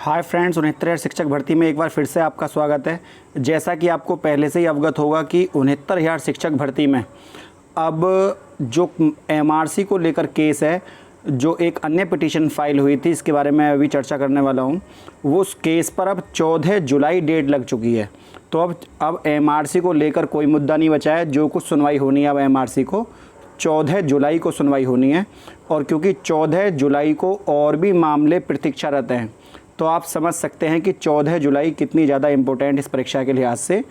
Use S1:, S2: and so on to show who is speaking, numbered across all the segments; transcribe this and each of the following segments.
S1: Hi friends, 69 शिक्षक भर्ती में एक बार फिर से आपका स्वागत है। जैसा कि आपको पहले से ही अवगत होगा कि 69,000 शिक्षक भर्ती में अब जो एमआरसी को लेकर केस है, जो एक अन्य पिटीशन फाइल हुई थी, इसके बारे में अभी चर्चा करने वाला हूँ। वो उस केस पर अब 14 जुलाई डेट लग चुकी है। तो अब एमआरसी को लेकर कोई मुद्दा नहीं बचा है। जो कुछ सुनवाई होनी है अब एमआरसी को 14 जुलाई को सुनवाई होनी है। और क्योंकि 14 जुलाई को और भी मामले प्रतीक्षारत हैं, तो आप समझ सकते हैं कि 14 जुलाई कितनी ज़्यादा इम्पोर्टेंट इस परीक्षा के लिहाज से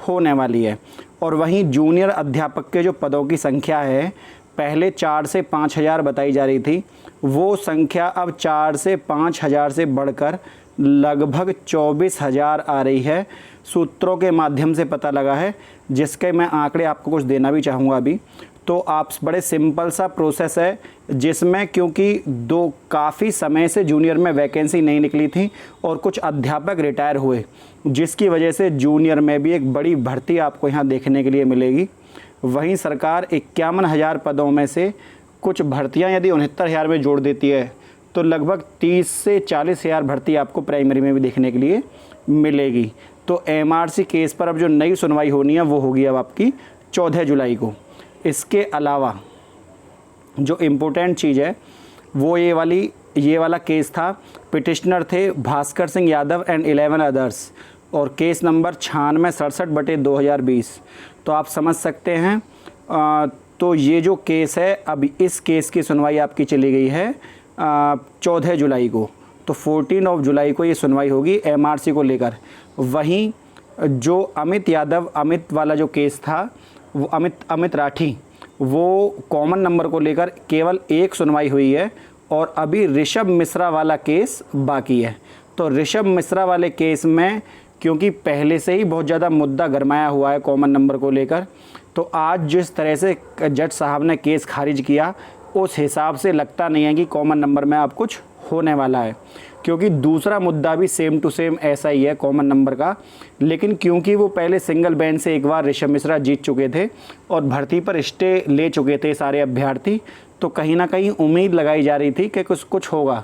S1: होने वाली है। और वहीं जूनियर अध्यापक के जो पदों की संख्या है, पहले 4 से 5,000 बताई जा रही थी, वो संख्या अब 4 से 5,000 से बढ़कर लगभग 24,000 आ रही है। सूत्रों के माध्यम से पता लगा है, जिसके मैं आंकड़े आपको कुछ देना भी चाहूँगा अभी। तो आप बड़े सिंपल सा प्रोसेस है, जिसमें क्योंकि काफ़ी समय से जूनियर में वैकेंसी नहीं निकली थी और कुछ अध्यापक रिटायर हुए, जिसकी वजह से जूनियर में भी एक बड़ी भर्ती आपको यहाँ देखने के लिए मिलेगी। वहीं सरकार 51,000 पदों में से कुछ भर्तियाँ यदि 69,000 में जोड़ देती है, तो लगभग 30 से 40,000 भर्ती आपको प्राइमरी में भी देखने के लिए मिलेगी। तो एमआरसी केस पर अब जो नई सुनवाई होनी है वो होगी अब आपकी 14 जुलाई को। इसके अलावा जो इम्पोर्टेंट चीज़ है वो ये वाला केस था। पिटिशनर थे भास्कर सिंह यादव एंड 11 अदर्स, और केस नंबर 96/2020। तो आप समझ सकते हैं। तो ये जो केस है, अब इस केस की सुनवाई आपकी चली गई है 14 जुलाई को। तो 14 जुलाई को ये सुनवाई होगी एमआरसी को लेकर। वहीं जो अमित वाला जो केस था, वो अमित राठी, वो कॉमन नंबर को लेकर केवल एक सुनवाई हुई है और अभी ऋषभ मिश्रा वाला केस बाकी है। तो ऋषभ मिश्रा वाले केस में क्योंकि पहले से ही बहुत ज़्यादा मुद्दा गरमाया हुआ है कॉमन नंबर को लेकर, तो आज जिस तरह से जज साहब ने केस खारिज किया, उस हिसाब से लगता नहीं है कि कॉमन नंबर में अब कुछ होने वाला है। क्योंकि दूसरा मुद्दा भी सेम टू सेम ऐसा ही है कॉमन नंबर का, लेकिन क्योंकि वो पहले सिंगल बेंच से एक बार ऋषभ मिश्रा जीत चुके थे और भर्ती पर स्टे ले चुके थे सारे अभ्यर्थी, तो कहीं ना कहीं उम्मीद लगाई जा रही थी कि कुछ होगा।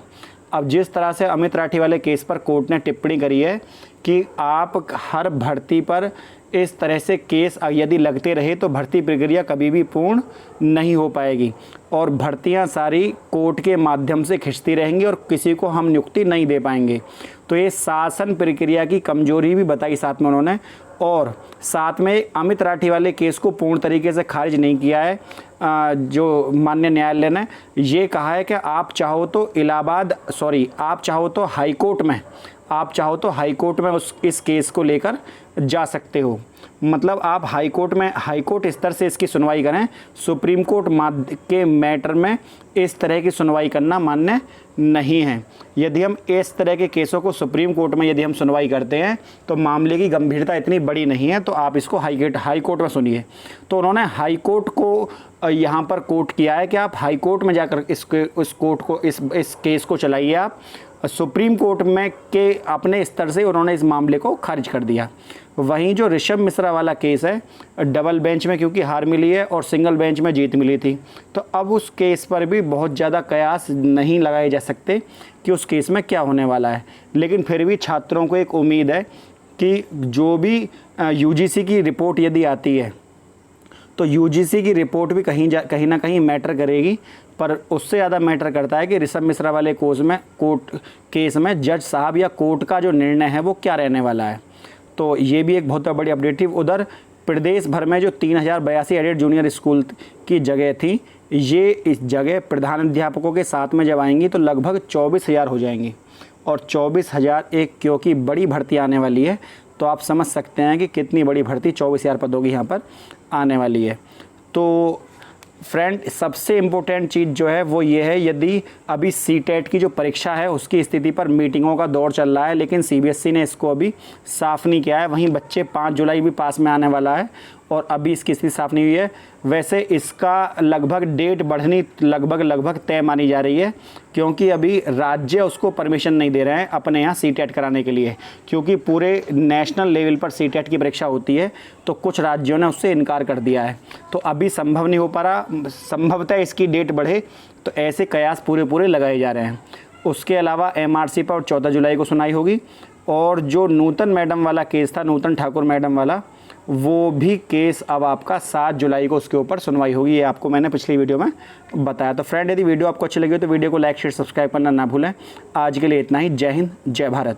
S1: अब जिस तरह से अमित राठी वाले केस पर कोर्ट ने टिप्पणी करी है कि आप हर भर्ती पर इस तरह से केस यदि लगते रहे तो भर्ती प्रक्रिया कभी भी पूर्ण नहीं हो पाएगी और भर्तियां सारी कोर्ट के माध्यम से खिंचती रहेंगी और किसी को हम नियुक्ति नहीं दे पाएंगे। तो ये शासन प्रक्रिया की कमजोरी भी बताई साथ में उन्होंने, और साथ में अमित राठी वाले केस को पूर्ण तरीके से खारिज नहीं किया है। जो माननीय न्यायालय ने ये कहा है कि आप चाहो तो हाई कोर्ट में इस केस को लेकर जा सकते हो। मतलब आप हाई कोर्ट स्तर से इसकी सुनवाई करें, सुप्रीम कोर्ट के मैटर में इस तरह की सुनवाई करना मान्य नहीं है। यदि हम इस तरह के केसों को सुप्रीम कोर्ट में यदि हम सुनवाई करते हैं तो मामले की गंभीरता इतनी बड़ी नहीं है, तो आप इसको हाई कोर्ट में सुनिए। तो उन्होंने हाई कोर्ट को यहाँ पर कोर्ट किया है कि आप हाई कोर्ट में जाकर इस केस को चलाइए। आप सुप्रीम कोर्ट में के अपने स्तर से उन्होंने इस मामले को खारिज कर दिया। वहीं जो ऋषभ मिश्रा वाला केस है, डबल बेंच में क्योंकि हार मिली है और सिंगल बेंच में जीत मिली थी, तो अब उस केस पर भी बहुत ज़्यादा कयास नहीं लगाए जा सकते कि उस केस में क्या होने वाला है। लेकिन फिर भी छात्रों को एक उम्मीद है कि जो भी यूजीसी की रिपोर्ट यदि आती है, तो यूजीसी की रिपोर्ट भी कहीं ना कहीं मैटर करेगी, पर उससे ज़्यादा मैटर करता है कि ऋषभ मिश्रा वाले केस में जज साहब या कोर्ट का जो निर्णय है वो क्या रहने वाला है। तो ये भी एक बहुत बड़ी अपडेट थी। उधर प्रदेश भर में जो 3,082 एडेड जूनियर स्कूल की जगह थी, ये इस जगह प्रधान अध्यापकों के साथ में जब आएंगी तो लगभग 24,000 हो जाएंगी। और 24,000 एक क्योंकि बड़ी भर्ती आने वाली है, तो आप समझ सकते हैं कि कितनी बड़ी भर्ती 24,000 पदों की यहाँ पर आने वाली है। तो फ्रेंड, सबसे इम्पोर्टेंट चीज़ जो है वो ये है, यदि अभी सीटेट की जो परीक्षा है उसकी स्थिति पर मीटिंगों का दौर चल रहा है, लेकिन सीबीएसई ने इसको अभी साफ़ नहीं किया है। वहीं बच्चे 5 जुलाई भी पास में आने वाला है और अभी इसकी स्थिति साफ़ नहीं हुई है। वैसे इसका लगभग डेट बढ़नी लगभग तय मानी जा रही है, क्योंकि अभी राज्य उसको परमिशन नहीं दे रहे हैं अपने यहाँ सीटेट कराने के लिए, क्योंकि पूरे नेशनल लेवल पर सीटेट की परीक्षा होती है, तो कुछ राज्यों ने उससे इनकार कर दिया है। तो अभी संभव नहीं हो पा रहा। संभवतः इसकी डेट बढ़े, तो ऐसे कयास पूरे लगाए जा रहे हैं। उसके अलावा एमआरसी पर 14 जुलाई को सुनवाई होगी। और जो नूतन मैडम वाला केस था, नूतन ठाकुर मैडम वाला, वो भी केस अब आपका 7 जुलाई को उसके ऊपर सुनवाई होगी। ये आपको मैंने पिछली वीडियो में बताया। तो फ्रेंड, यदि वीडियो आपको अच्छी लगी हो तो वीडियो को लाइक शेयर सब्सक्राइब करना ना भूलें। आज के लिए इतना ही। जय हिंद, जय भारत।